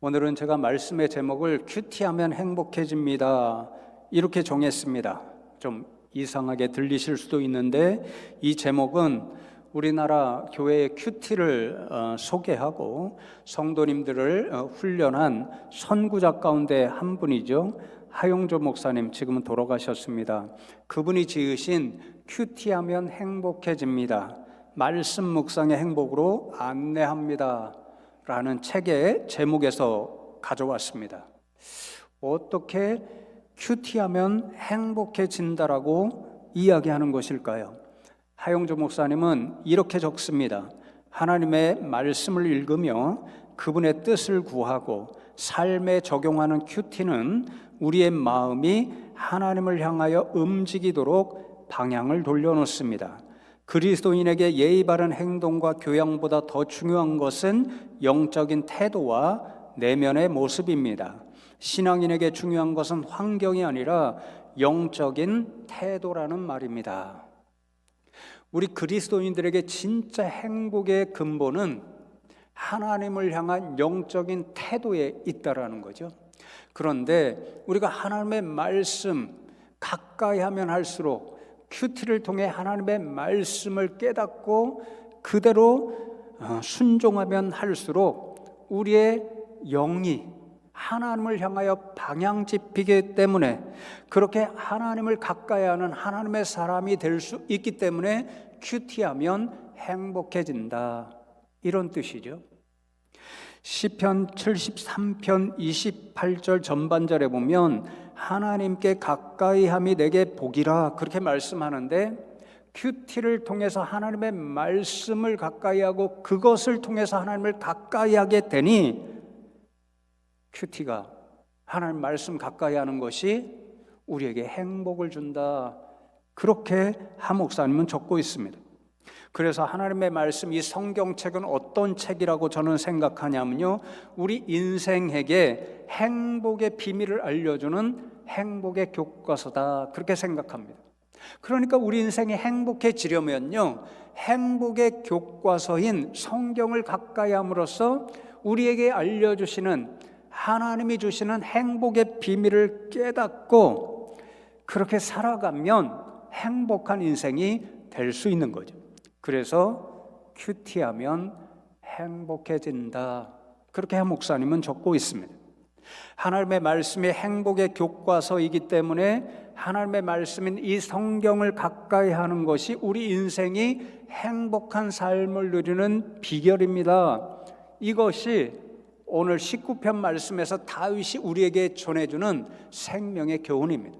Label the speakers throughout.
Speaker 1: 오늘은 제가 말씀의 제목을 큐티하면 행복해집니다 이렇게 정했습니다. 좀 이상하게 들리실 수도 있는데 이 제목은 우리나라 교회의 큐티를 소개하고 성도님들을 훈련한 선구자 가운데 한 분이죠. 하용조 목사님, 지금은 돌아가셨습니다. 그분이 지으신 큐티하면 행복해집니다, 말씀 묵상의 행복으로 안내합니다 라는 책의 제목에서 가져왔습니다. 어떻게 큐티하면 행복해진다라고 이야기하는 것일까요? 하용조 목사님은 이렇게 적습니다. 하나님의 말씀을 읽으며 그분의 뜻을 구하고 삶에 적용하는 큐티는 우리의 마음이 하나님을 향하여 움직이도록 방향을 돌려놓습니다. 그리스도인에게 예의 바른 행동과 교양보다 더 중요한 것은 영적인 태도와 내면의 모습입니다. 신앙인에게 중요한 것은 환경이 아니라 영적인 태도라는 말입니다. 우리 그리스도인들에게 진짜 행복의 근본은 하나님을 향한 영적인 태도에 있다라는 거죠. 그런데 우리가 하나님의 말씀 가까이 하면 할수록 큐티를 통해 하나님의 말씀을 깨닫고 그대로 순종하면 할수록 우리의 영이 하나님을 향하여 방향 잡히기 때문에, 그렇게 하나님을 가까이 하는 하나님의 사람이 될 수 있기 때문에 큐티하면 행복해진다, 이런 뜻이죠. 시편 73편 28절 전반절에 보면 하나님께 가까이함이 내게 복이라 그렇게 말씀하는데, 큐티를 통해서 하나님의 말씀을 가까이하고 그것을 통해서 하나님을 가까이하게 되니 큐티가 하나님 말씀 가까이하는 것이 우리에게 행복을 준다, 그렇게 하 목사님은 적고 있습니다. 그래서 하나님의 말씀, 이 성경책은 어떤 책이라고 저는 생각하냐면요, 우리 인생에게 행복의 비밀을 알려주는 행복의 교과서다, 그렇게 생각합니다. 그러니까 우리 인생이 행복해지려면요, 행복의 교과서인 성경을 가까이 함으로써 우리에게 알려주시는, 하나님이 주시는 행복의 비밀을 깨닫고 그렇게 살아가면 행복한 인생이 될 수 있는 거죠. 그래서 큐티하면 행복해진다, 그렇게 한 목사님은 적고 있습니다. 하나님의 말씀이 행복의 교과서이기 때문에 하나님의 말씀인 이 성경을 가까이 하는 것이 우리 인생이 행복한 삶을 누리는 비결입니다. 이것이 오늘 19편 말씀에서 다윗이 우리에게 전해주는 생명의 교훈입니다.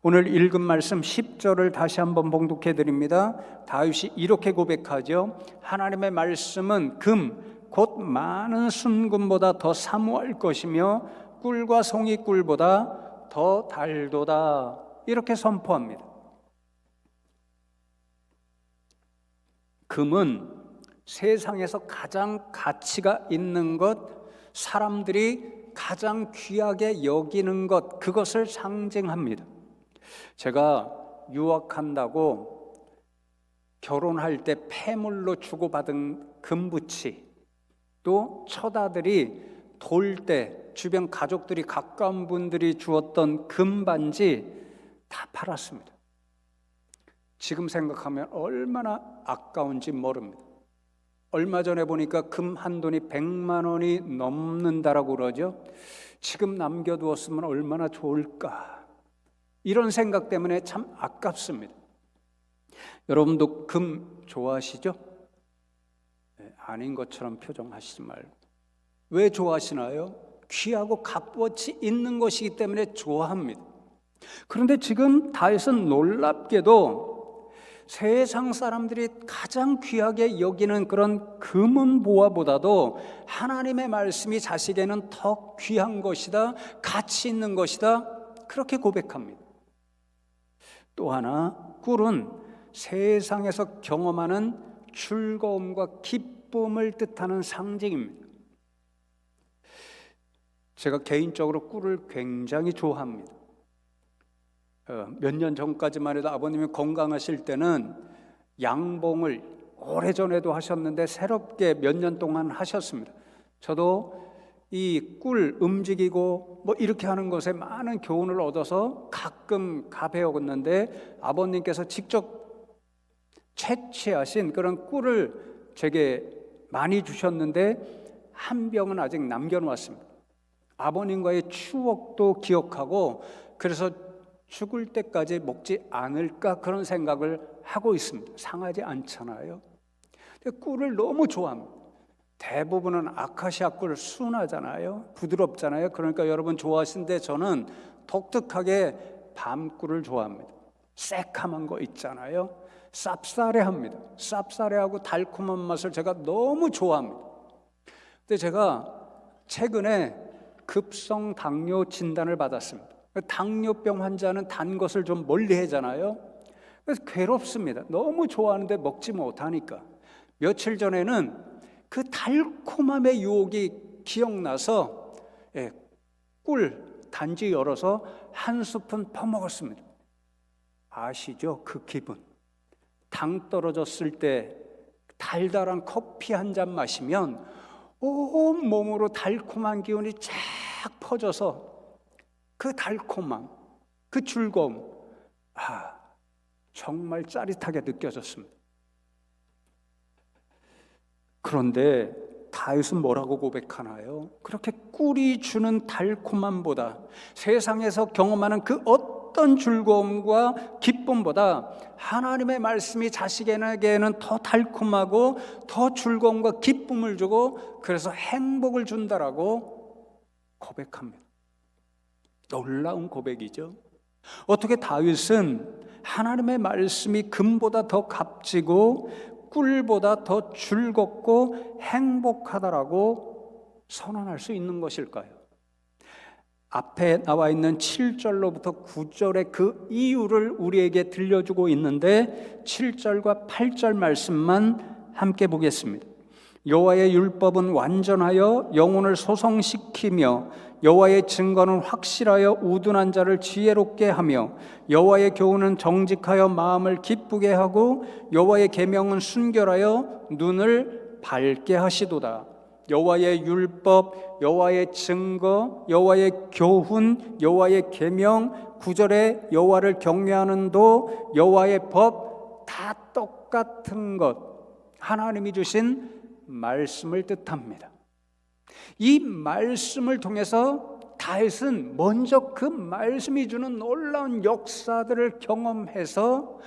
Speaker 1: 오늘 읽은 말씀 10절을 다시 한번 봉독해 드립니다. 다윗이 이렇게 고백하죠. 하나님의 말씀은 금 곧 많은 순금보다 더 사모할 것이며 꿀과 송이꿀보다 더 달도다, 이렇게 선포합니다. 금은 세상에서 가장 가치가 있는 것, 사람들이 가장 귀하게 여기는 것, 그것을 상징합니다. 제가 유학한다고 결혼할 때 폐물로 주고받은 금부치, 또 처다들이 돌 때 주변 가족들이, 가까운 분들이 주었던 금반지 다 팔았습니다. 지금 생각하면 얼마나 아까운지 모릅니다. 얼마 전에 보니까 금 한 돈이 100만 원이 넘는다라고 그러죠. 지금 남겨두었으면 얼마나 좋을까, 이런 생각 때문에 참 아깝습니다. 여러분도 금 좋아하시죠? 네, 아닌 것처럼 표정하시지 말고. 왜 좋아하시나요? 귀하고 값어치 있는 것이기 때문에 좋아합니다. 그런데 지금 다윗은 놀랍게도 세상 사람들이 가장 귀하게 여기는 그런 금은 보화보다도 하나님의 말씀이 자식에게는 더 귀한 것이다, 가치 있는 것이다, 그렇게 고백합니다. 또 하나, 꿀은 세상에서 경험하는 즐거움과 기쁨을 뜻하는 상징입니다. 제가 개인적으로 꿀을 굉장히 좋아합니다. 몇 년 전까지만 해도 아버님이 건강하실 때는 양봉을 오래전에도 하셨는데 새롭게 몇 년 동안 하셨습니다. 저도 이 꿀 움직이고 뭐 이렇게 하는 것에 많은 교훈을 얻어서 가끔 가배웠는데 아버님께서 직접 채취하신 그런 꿀을 제게 많이 주셨는데 한 병은 아직 남겨놓았습니다. 아버님과의 추억도 기억하고 그래서 죽을 때까지 먹지 않을까 그런 생각을 하고 있습니다. 상하지 않잖아요. 근데 꿀을 너무 좋아합니다. 대부분은 아카시아 꿀 순하잖아요. 부드럽잖아요. 그러니까 여러분 좋아하시는데 저는 독특하게 밤꿀을 좋아합니다. 새카만 거 있잖아요. 쌉싸래합니다. 쌉싸래하고 달콤한 맛을 제가 너무 좋아합니다. 근데 제가 최근에 급성 당뇨 진단을 받았습니다. 당뇨병 환자는 단 것을 좀 멀리 하잖아요. 그래서 괴롭습니다. 너무 좋아하는데 먹지 못하니까. 며칠 전에는 그 달콤함의 유혹이 기억나서 꿀 단지 열어서 한 스푼 퍼먹었습니다. 아시죠? 그 기분. 당 떨어졌을 때 달달한 커피 한 잔 마시면 온 몸으로 달콤한 기운이 쫙 퍼져서 그 달콤함, 그 즐거움, 정말 짜릿하게 느껴졌습니다. 그런데 다윗은 뭐라고 고백하나요? 그렇게 꿀이 주는 달콤함보다 세상에서 경험하는 그 어떤 즐거움과 기쁨보다 하나님의 말씀이 자식에게는 더 달콤하고 더 즐거움과 기쁨을 주고 그래서 행복을 준다라고 고백합니다. 놀라운 고백이죠. 어떻게 다윗은 하나님의 말씀이 금보다 더 값지고 꿀보다 더 즐겁고 행복하다라고 선언할 수 있는 것일까요? 앞에 나와 있는 7절로부터 9절의 그 이유를 우리에게 들려주고 있는데 7절과 8절 말씀만 함께 보겠습니다. 여호와의 율법은 완전하여 영혼을 소성시키며 여호와의 증거는 확실하여 우둔한 자를 지혜롭게 하며 여호와의 교훈은 정직하여 마음을 기쁘게 하고 여호와의 계명은 순결하여 눈을 밝게 하시도다. 여호와의 율법, 여호와의 증거, 여호와의 교훈, 여호와의 계명, 9절에 여호와를 경외하는 도, 여호와의 법 다 똑같은 것, 하나님이 주신 말씀을 뜻합니다. 이 말씀을 통해서 다윗은 먼저 그 말씀이 주는 놀라운 역사들을 경험해서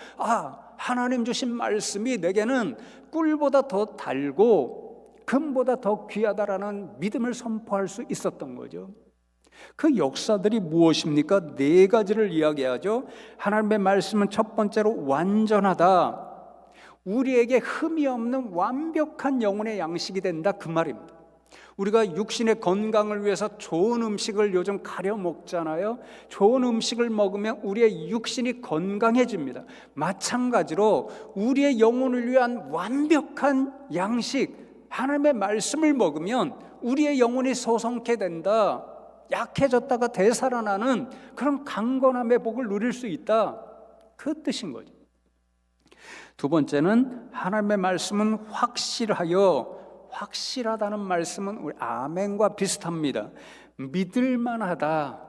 Speaker 1: 하나님 주신 말씀이 내게는 꿀보다 더 달고 금보다 더 귀하다라는 믿음을 선포할 수 있었던 거죠. 그 역사들이 무엇입니까? 4가지를 이야기하죠. 하나님의 말씀은 첫 번째로 완전하다. 우리에게 흠이 없는 완벽한 영혼의 양식이 된다 그 말입니다. 우리가 육신의 건강을 위해서 좋은 음식을 요즘 가려 먹잖아요. 좋은 음식을 먹으면 우리의 육신이 건강해집니다. 마찬가지로 우리의 영혼을 위한 완벽한 양식, 하나님의 말씀을 먹으면 우리의 영혼이 소성케 된다. 약해졌다가 되살아나는 그런 강건함의 복을 누릴 수 있다. 그 뜻인 거죠. 두 번째는 하나님의 말씀은 확실하다는 말씀은 우리 아멘과 비슷합니다. 믿을만하다.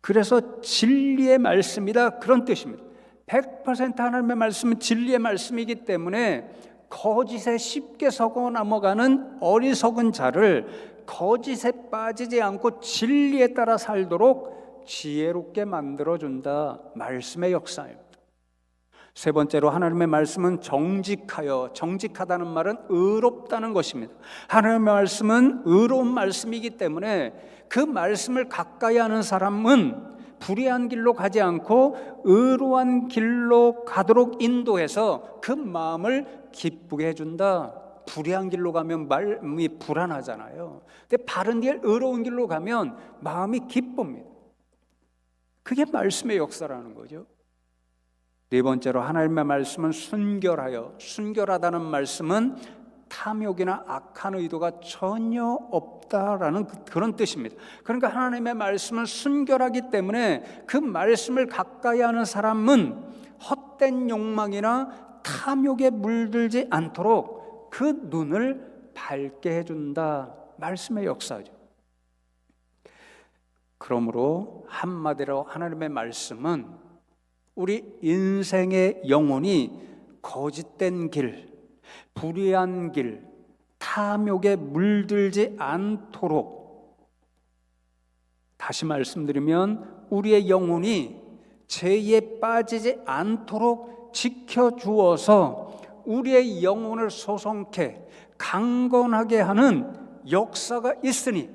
Speaker 1: 그래서 진리의 말씀이다 그런 뜻입니다. 100% 하나님의 말씀은 진리의 말씀이기 때문에 거짓에 쉽게 속아 넘어가는 어리석은 자를 거짓에 빠지지 않고 진리에 따라 살도록 지혜롭게 만들어준다. 말씀의 역사입니다. 세 번째로 하나님의 말씀은 정직하다는 말은 의롭다는 것입니다. 하나님의 말씀은 의로운 말씀이기 때문에 그 말씀을 가까이 하는 사람은 불의한 길로 가지 않고 의로운 길로 가도록 인도해서 그 마음을 기쁘게 해준다. 불의한 길로 가면 마음이 불안하잖아요. 근데 바른 길, 의로운 길로 가면 마음이 기쁩니다. 그게 말씀의 역사라는 거죠. 네 번째로 하나님의 말씀은 순결하다는 말씀은 탐욕이나 악한 의도가 전혀 없다라는 그런 뜻입니다. 그러니까 하나님의 말씀은 순결하기 때문에 그 말씀을 가까이 하는 사람은 헛된 욕망이나 탐욕에 물들지 않도록 그 눈을 밝게 해준다. 말씀의 역사죠. 그러므로 한마디로 하나님의 말씀은 우리 인생의 영혼이 거짓된 길, 불의한 길, 탐욕에 물들지 않도록, 다시 말씀드리면 우리의 영혼이 죄에 빠지지 않도록 지켜주어서 우리의 영혼을 소성케 강건하게 하는 역사가 있으니,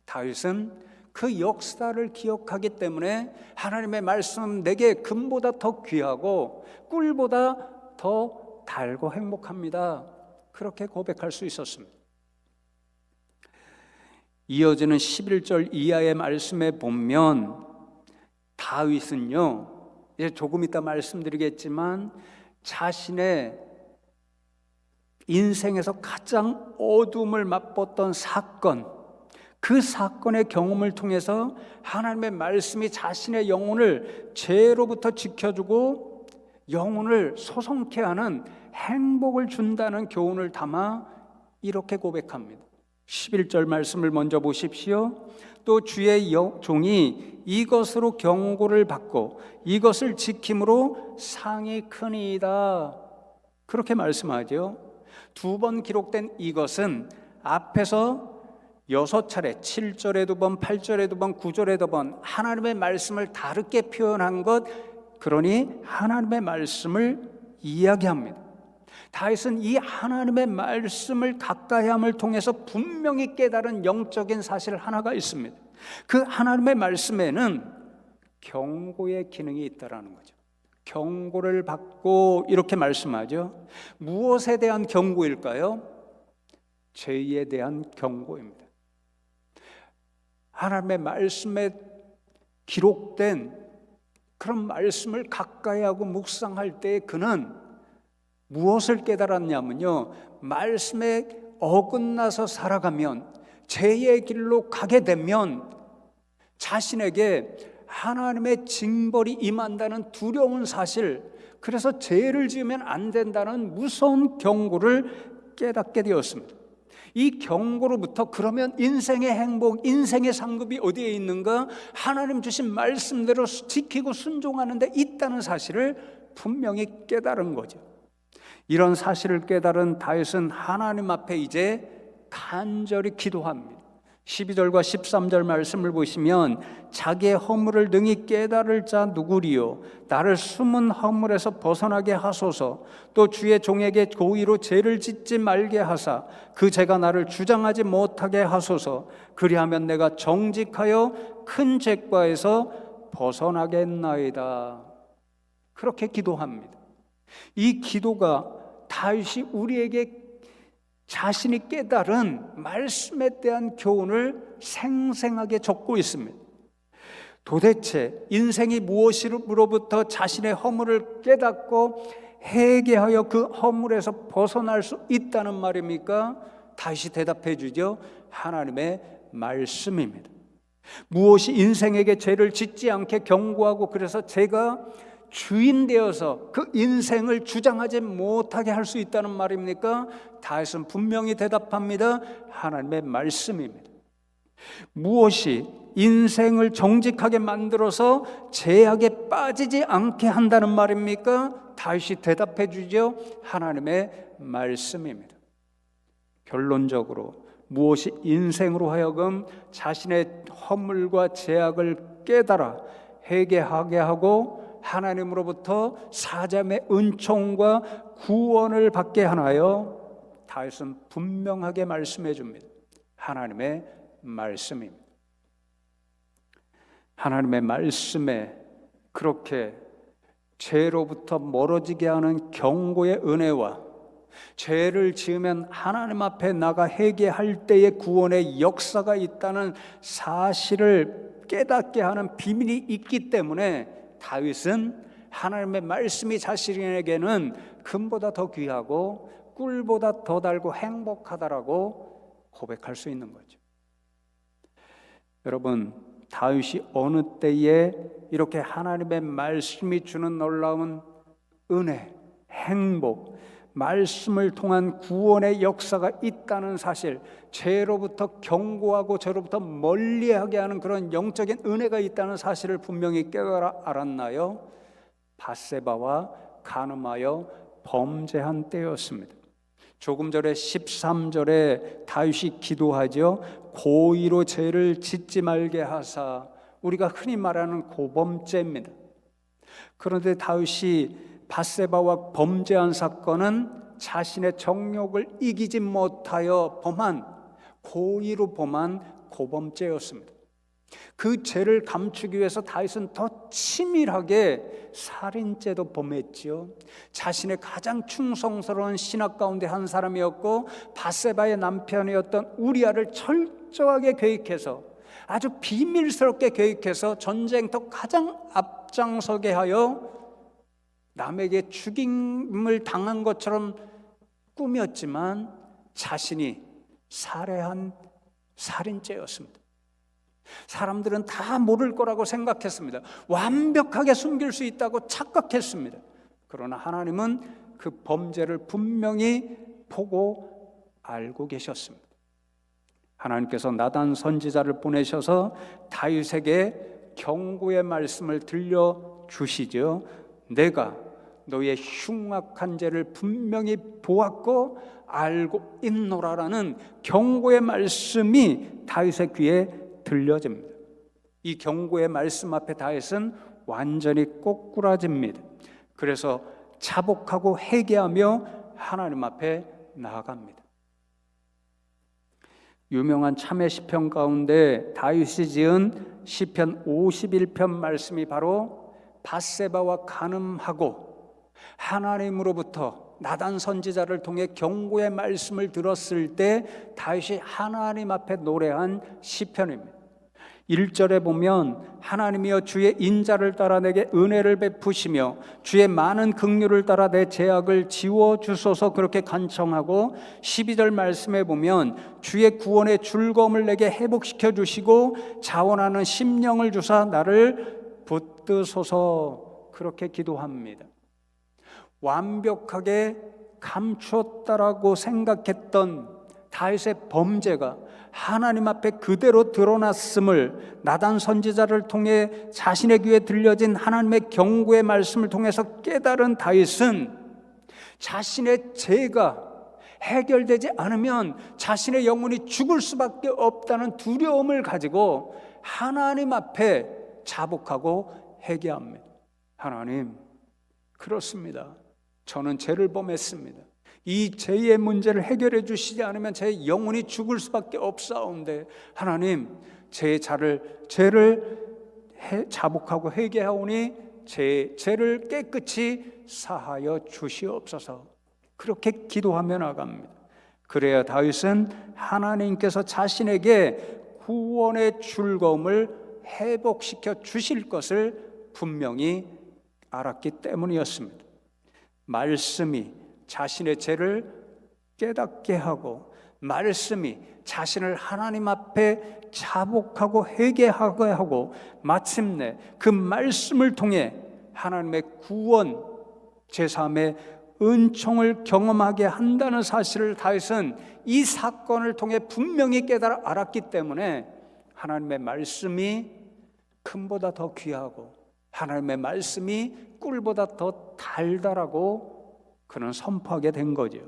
Speaker 1: 다윗은 그 역사를 기억하기 때문에 하나님의 말씀은 내게 금보다 더 귀하고 꿀보다 더 달고 행복합니다, 그렇게 고백할 수 있었습니다. 이어지는 11절 이하의 말씀에 보면 다윗은요, 이제 조금 이따 말씀드리겠지만 자신의 인생에서 가장 어둠을 맛봤던 사건, 그 사건의 경험을 통해서 하나님의 말씀이 자신의 영혼을 죄로부터 지켜주고 영혼을 소성케 하는 행복을 준다는 교훈을 담아 이렇게 고백합니다. 11절 말씀을 먼저 보십시오. 또 주의 종이 이것으로 경고를 받고 이것을 지킴으로 상이 크니이다, 그렇게 말씀하죠. 두 번 기록된 이것은 앞에서 6차례, 7절에 2번, 8절에 2번, 9절에 2번 하나님의 말씀을 다르게 표현한 것, 그러니 하나님의 말씀을 이야기합니다. 다윗은 이 하나님의 말씀을 가까이 함을 통해서 분명히 깨달은 영적인 사실 하나가 있습니다. 그 하나님의 말씀에는 경고의 기능이 있다라는 거죠. 경고를 받고 이렇게 말씀하죠. 무엇에 대한 경고일까요? 죄에 대한 경고입니다. 하나님의 말씀에 기록된 그런 말씀을 가까이 하고 묵상할 때 그는 무엇을 깨달았냐면요, 말씀에 어긋나서 살아가면, 죄의 길로 가게 되면 자신에게 하나님의 징벌이 임한다는 두려운 사실, 그래서 죄를 지으면 안 된다는 무서운 경고를 깨닫게 되었습니다. 이 경고로부터 그러면 인생의 행복, 인생의 상급이 어디에 있는가? 하나님 주신 말씀대로 지키고 순종하는 데 있다는 사실을 분명히 깨달은 거죠. 이런 사실을 깨달은 다윗은 하나님 앞에 이제 간절히 기도합니다. 12절과 13절 말씀을 보시면 자기의 허물을 능히 깨달을 자 누구리요? 나를 숨은 허물에서 벗어나게 하소서. 또 주의 종에게 고의로 죄를 짓지 말게 하사 그 죄가 나를 주장하지 못하게 하소서. 그리하면 내가 정직하여 큰 죄과에서 벗어나겠나이다. 그렇게 기도합니다. 이 기도가 다윗이 우리에게 자신이 깨달은 말씀에 대한 교훈을 생생하게 적고 있습니다. 도대체 인생이 무엇으로부터 자신의 허물을 깨닫고 회개하여 그 허물에서 벗어날 수 있다는 말입니까? 다윗이 대답해 주죠. 하나님의 말씀입니다. 무엇이 인생에게 죄를 짓지 않게 경고하고 그래서 제가 주인 되어서 그 인생을 주장하지 못하게 할 수 있다는 말입니까? 다윗은 분명히 대답합니다. 하나님의 말씀입니다. 무엇이 인생을 정직하게 만들어서 죄악에 빠지지 않게 한다는 말입니까? 다윗이 대답해 주죠. 하나님의 말씀입니다. 결론적으로 무엇이 인생으로 하여금 자신의 허물과 죄악을 깨달아 회개하게 하고 하나님으로부터 사자의 은총과 구원을 받게 하나요? 다윗은 분명하게 말씀해 줍니다. 하나님의 말씀입니다. 하나님의 말씀에 그렇게 죄로부터 멀어지게 하는 경고의 은혜와 죄를 지으면 하나님 앞에 나가 회개할 때의 구원의 역사가 있다는 사실을 깨닫게 하는 비밀이 있기 때문에 다윗은 하나님의 말씀이 자신에게는 금보다 더 귀하고 꿀보다 더 달고 행복하다라고 고백할 수 있는 거죠. 여러분, 다윗이 어느 때에 이렇게 하나님의 말씀이 주는 놀라운 은혜, 행복, 말씀을 통한 구원의 역사가 있다는 사실, 죄로부터 경고하고 죄로부터 멀리하게 하는 그런 영적인 은혜가 있다는 사실을 분명히 깨달아 알았나요? 밧세바와 간음하여 범죄한 때였습니다. 조금 전에 13절에 다윗이 기도하죠. 고의로 죄를 짓지 말게 하사, 우리가 흔히 말하는 고범죄입니다. 그런데 다윗이 밧세바와 범죄한 사건은 자신의 정욕을 이기지 못하여 고의로 범한 고범죄였습니다. 그 죄를 감추기 위해서 다윗은 더 치밀하게 살인죄도 범했지요. 자신의 가장 충성스러운 신하 가운데 한 사람이었고 밧세바의 남편이었던 우리아를 철저하게 계획해서, 아주 비밀스럽게 계획해서 전쟁터 가장 앞장서게 하여 남에게 죽임을 당한 것처럼 꾸몄지만 자신이 살해한 살인죄였습니다. 사람들은 다 모를 거라고 생각했습니다. 완벽하게 숨길 수 있다고 착각했습니다. 그러나 하나님은 그 범죄를 분명히 보고 알고 계셨습니다. 하나님께서 나단 선지자를 보내셔서 다윗에게 경고의 말씀을 들려주시죠. 내가 너의 흉악한 죄를 분명히 보았고 알고 있노라라는 경고의 말씀이 다윗의 귀에 들려집니다. 이 경고의 말씀 앞에 다윗은 완전히 꼬꾸라집니다. 그래서 자복하고 회개하며 하나님 앞에 나아갑니다. 유명한 참회 시편 가운데 다윗이 지은 시편 51편 말씀이 바로 밧세바와 간음하고 하나님으로부터 나단 선지자를 통해 경고의 말씀을 들었을 때 다윗이 하나님 앞에 노래한 시편입니다. 1절에 보면 하나님이여 주의 인자를 따라 내게 은혜를 베푸시며 주의 많은 긍휼을 따라 내 죄악을 지워주소서 그렇게 간청하고 12절 말씀에 보면 주의 구원의 즐거움을 내게 회복시켜 주시고 자원하는 심령을 주사 나를 붙드소서 그렇게 기도합니다. 완벽하게 감추었다라고 생각했던 다윗의 범죄가 하나님 앞에 그대로 드러났음을 나단 선지자를 통해 자신의 귀에 들려진 하나님의 경고의 말씀을 통해서 깨달은 다윗은 자신의 죄가 해결되지 않으면 자신의 영혼이 죽을 수밖에 없다는 두려움을 가지고 하나님 앞에 자복하고 회개합니다. 하나님, 그렇습니다. 저는 죄를 범했습니다. 이 죄의 문제를 해결해 주시지 않으면 제 영혼이 죽을 수밖에 없사온데 하나님, 제 죄를 자복하고 회개하오니 제 죄를 깨끗이 사하여 주시옵소서 그렇게 기도하며 나갑니다. 그래야 다윗은 하나님께서 자신에게 구원의 즐거움을 회복시켜 주실 것을 분명히 알았기 때문이었습니다. 말씀이 자신의 죄를 깨닫게 하고 말씀이 자신을 하나님 앞에 자복하고 회개하게 하고 마침내 그 말씀을 통해 하나님의 구원, 제3의 은총을 경험하게 한다는 사실을 다윗은 이 사건을 통해 분명히 깨달아 알았기 때문에 하나님의 말씀이 금보다 더 귀하고 하나님의 말씀이 꿀보다 더 달달하고 그는 선포하게 된 거죠.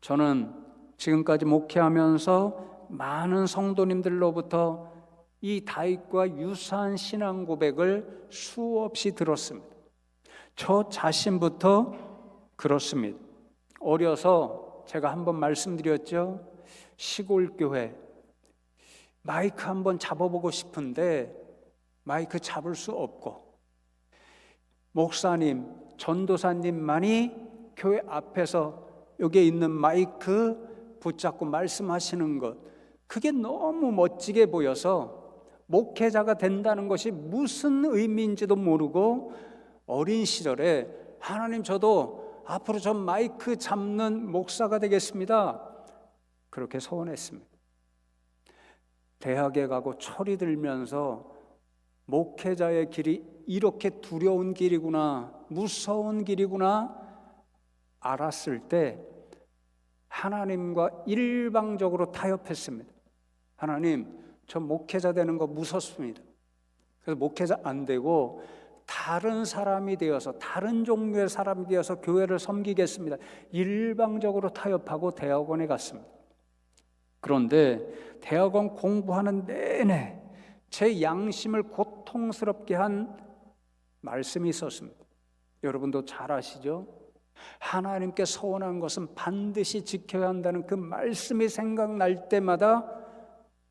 Speaker 1: 저는 지금까지 목회하면서 많은 성도님들로부터 이 다윗과 유사한 신앙 고백을 수없이 들었습니다. 저 자신부터 그렇습니다. 어려서 제가 한번 말씀드렸죠. 시골 교회 마이크 한번 잡아보고 싶은데 마이크 잡을 수 없고 목사님, 전도사님만이 교회 앞에서 여기에 있는 마이크 붙잡고 말씀하시는 것, 그게 너무 멋지게 보여서 목회자가 된다는 것이 무슨 의미인지도 모르고 어린 시절에 하나님, 저도 앞으로 전 마이크 잡는 목사가 되겠습니다 그렇게 소원했습니다. 대학에 가고 철이 들면서 목회자의 길이 이렇게 두려운 길이구나, 무서운 길이구나 알았을 때 하나님과 일방적으로 타협했습니다. 하나님, 저 목회자 되는 거 무섭습니다. 그래서 목회자 안 되고 다른 사람이 되어서, 다른 종류의 사람이 되어서 교회를 섬기겠습니다. 일방적으로 타협하고 대학원에 갔습니다. 그런데 대학원 공부하는 내내 제 양심을 고통스럽게 한 말씀이 있었습니다. 여러분도 잘 아시죠? 하나님께 서원한 것은 반드시 지켜야 한다는 그 말씀이 생각날 때마다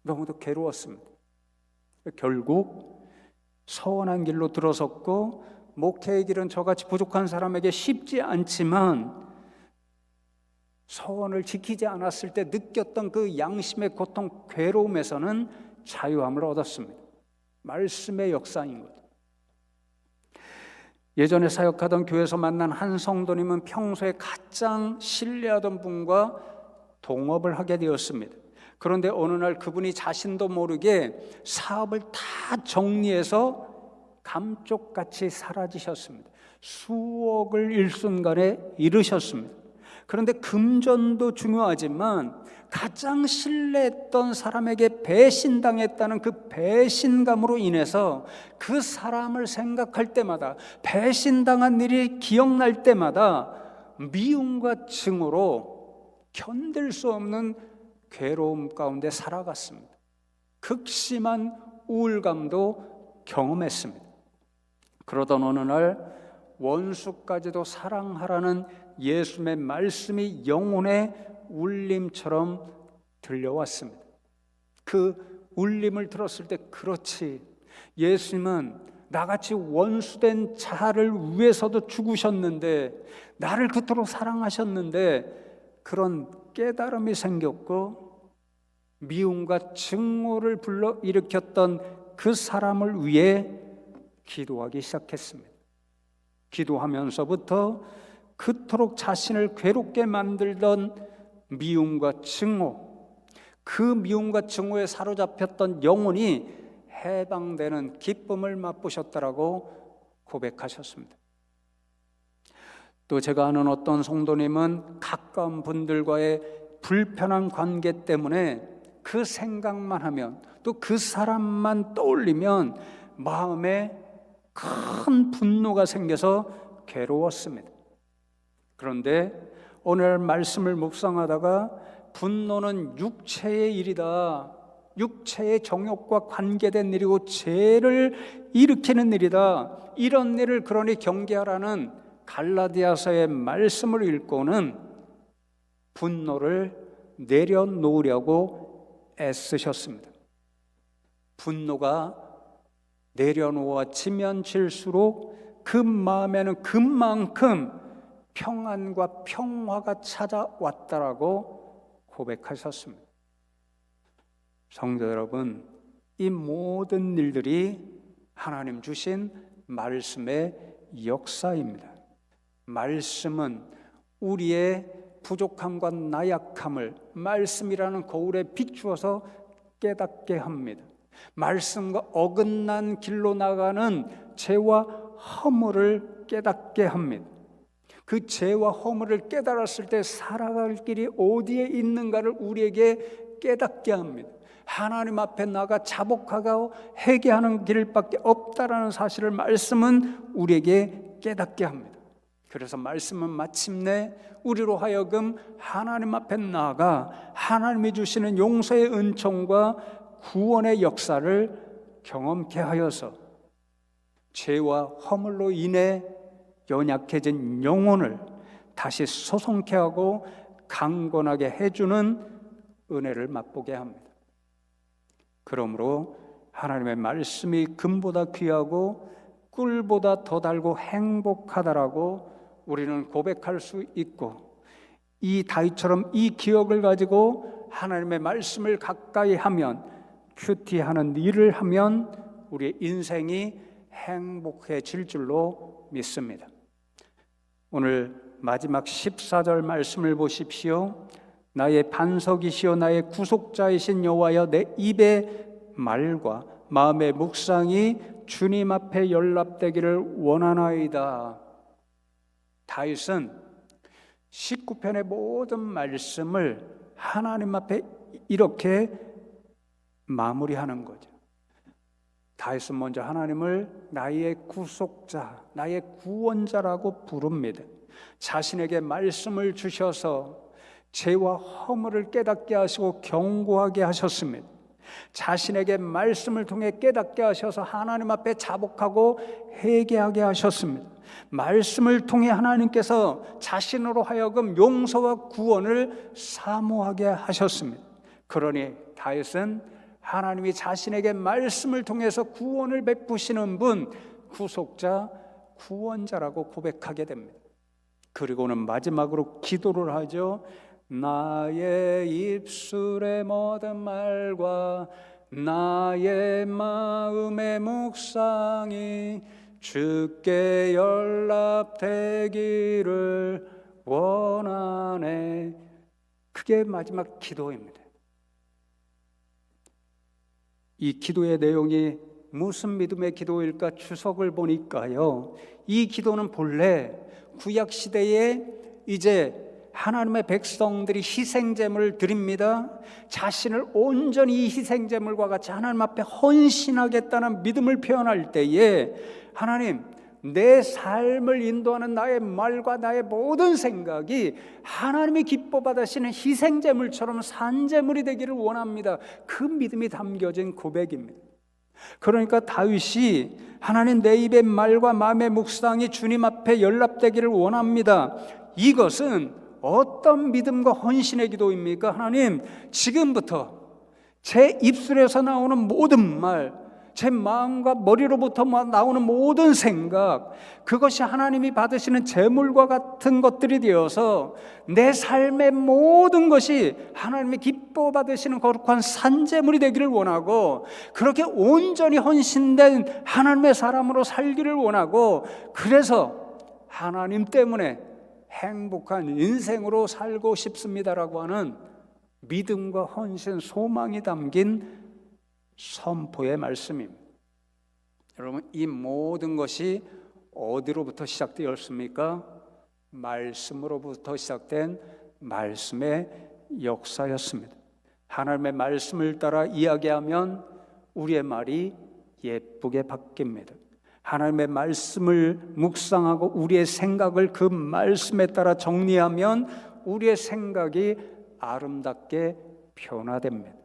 Speaker 1: 너무도 괴로웠습니다. 결국 서원한 길로 들어섰고, 목회의 길은 저같이 부족한 사람에게 쉽지 않지만 서원을 지키지 않았을 때 느꼈던 그 양심의 고통, 괴로움에서는 자유함을 얻었습니다. 말씀의 역사인 거죠. 예전에 사역하던 교회에서 만난 한 성도님은 평소에 가장 신뢰하던 분과 동업을 하게 되었습니다. 그런데 어느 날 그분이 자신도 모르게 사업을 다 정리해서 감쪽같이 사라지셨습니다. 수억을 일순간에 잃으셨습니다. 그런데 금전도 중요하지만 가장 신뢰했던 사람에게 배신당했다는 그 배신감으로 인해서 그 사람을 생각할 때마다, 배신당한 일이 기억날 때마다 미움과 증오로 견딜 수 없는 괴로움 가운데 살아갔습니다. 극심한 우울감도 경험했습니다. 그러던 어느 날 원수까지도 사랑하라는 예수님의 말씀이 영혼의 울림처럼 들려왔습니다. 그 울림을 들었을 때, 그렇지, 예수님은 나같이 원수된 자를 위해서도 죽으셨는데, 나를 그토록 사랑하셨는데, 그런 깨달음이 생겼고, 미움과 증오를 불러일으켰던 그 사람을 위해 기도하기 시작했습니다. 기도하면서부터 그토록 자신을 괴롭게 만들던 미움과 증오, 그 미움과 증오에 사로잡혔던 영혼이 해방되는 기쁨을 맛보셨다라고 고백하셨습니다. 또 제가 아는 어떤 성도님은 가까운 분들과의 불편한 관계 때문에 그 생각만 하면, 또 그 사람만 떠올리면 마음에 큰 분노가 생겨서 괴로웠습니다. 그런데 오늘 말씀을 묵상하다가 분노는 육체의 일이다, 육체의 정욕과 관계된 일이고 죄를 일으키는 일이다, 이런 일을 그러니 경계하라는 갈라디아서의 말씀을 읽고는 분노를 내려놓으려고 애쓰셨습니다. 분노가 내려놓아지면 질수록 그 마음에는 그만큼 평안과 평화가 찾아왔다라고 고백하셨습니다. 성도 여러분, 이 모든 일들이 하나님 주신 말씀의 역사입니다. 말씀은 우리의 부족함과 나약함을 말씀이라는 거울에 비추어서 깨닫게 합니다. 말씀과 어긋난 길로 나가는 죄와 허물을 깨닫게 합니다. 그 죄와 허물을 깨달았을 때 살아갈 길이 어디에 있는가를 우리에게 깨닫게 합니다. 하나님 앞에 나가 자복하고 회개하는 길밖에 없다라는 사실을 말씀은 우리에게 깨닫게 합니다. 그래서 말씀은 마침내 우리로 하여금 하나님 앞에 나아가 하나님이 주시는 용서의 은총과 구원의 역사를 경험케 하여서 죄와 허물로 인해 연약해진 영혼을 다시 소송케 하고 강건하게 해주는 은혜를 맛보게 합니다. 그러므로 하나님의 말씀이 금보다 귀하고 꿀보다 더 달고 행복하다라고 우리는 고백할 수 있고, 이 다윗처럼 이 기억을 가지고 하나님의 말씀을 가까이 하면, 큐티하는 일을 하면 우리의 인생이 행복해질 줄로 믿습니다. 오늘 마지막 14절 말씀을 보십시오. 나의 반석이시여 나의 구속자이신 여호와여, 내 입의 말과 마음의 묵상이 주님 앞에 연락되기를 원하나이다. 다윗은 19편의 모든 말씀을 하나님 앞에 이렇게 마무리하는 거죠. 다윗은 먼저 하나님을 나의 구속자, 나의 구원자라고 부릅니다. 자신에게 말씀을 주셔서 죄와 허물을 깨닫게 하시고 경고하게 하셨습니다. 자신에게 말씀을 통해 깨닫게 하셔서 하나님 앞에 자복하고 회개하게 하셨습니다. 말씀을 통해 하나님께서 자신으로 하여금 용서와 구원을 사모하게 하셨습니다. 그러니 다윗은 하나님이 자신에게 말씀을 통해서 구원을 베푸시는 분, 구속자, 구원자라고 고백하게 됩니다. 그리고는 마지막으로 기도를 하죠. 나의 입술의 모든 말과 나의 마음의 묵상이 주께 연락되기를 원하네. 그게 마지막 기도입니다. 이 기도의 내용이 무슨 믿음의 기도일까 추석을 보니까요, 이 기도는 본래 구약시대에 이제 하나님의 백성들이 희생제물을 드립니다. 자신을 온전히 이 희생제물과 같이 하나님 앞에 헌신하겠다는 믿음을 표현할 때에 하나님, 내 삶을 인도하는 나의 말과 나의 모든 생각이 하나님이 기뻐 받으시는 희생제물처럼 산제물이 되기를 원합니다. 그 믿음이 담겨진 고백입니다. 그러니까 다윗이 하나님, 내 입의 말과 마음의 묵상이 주님 앞에 연락되기를 원합니다. 이것은 어떤 믿음과 헌신의 기도입니까? 하나님, 지금부터 제 입술에서 나오는 모든 말, 제 마음과 머리로부터 나오는 모든 생각, 그것이 하나님이 받으시는 제물과 같은 것들이 되어서 내 삶의 모든 것이 하나님이 기뻐 받으시는 거룩한 산제물이 되기를 원하고, 그렇게 온전히 헌신된 하나님의 사람으로 살기를 원하고, 그래서 하나님 때문에 행복한 인생으로 살고 싶습니다라고 하는 믿음과 헌신, 소망이 담긴 선포의 말씀입니다. 여러분, 이 모든 것이 어디로부터 시작되었습니까? 말씀으로부터 시작된 말씀의 역사였습니다. 하나님의 말씀을 따라 이야기하면 우리의 말이 예쁘게 바뀝니다. 하나님의 말씀을 묵상하고 우리의 생각을 그 말씀에 따라 정리하면 우리의 생각이 아름답게 변화됩니다.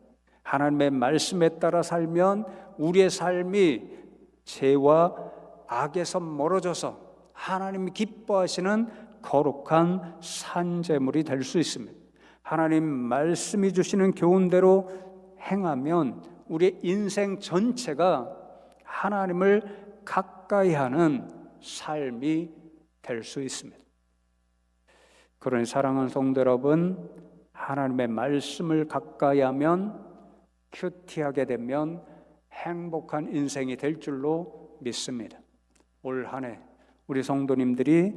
Speaker 1: 하나님의 말씀에 따라 살면 우리의 삶이 죄와 악에서 멀어져서 하나님이 기뻐하시는 거룩한 산제물이 될 수 있습니다. 하나님 말씀이 주시는 교훈대로 행하면 우리의 인생 전체가 하나님을 가까이 하는 삶이 될 수 있습니다. 그러니 사랑하는 성도 여러분, 하나님의 말씀을 가까이 하면, 큐티하게 되면 행복한 인생이 될 줄로 믿습니다. 올 한 해 우리 성도님들이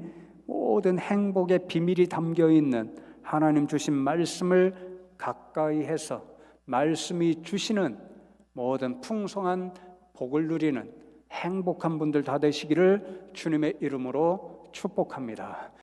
Speaker 1: 모든 행복의 비밀이 담겨있는 하나님 주신 말씀을 가까이 해서 말씀이 주시는 모든 풍성한 복을 누리는 행복한 분들 다 되시기를 주님의 이름으로 축복합니다.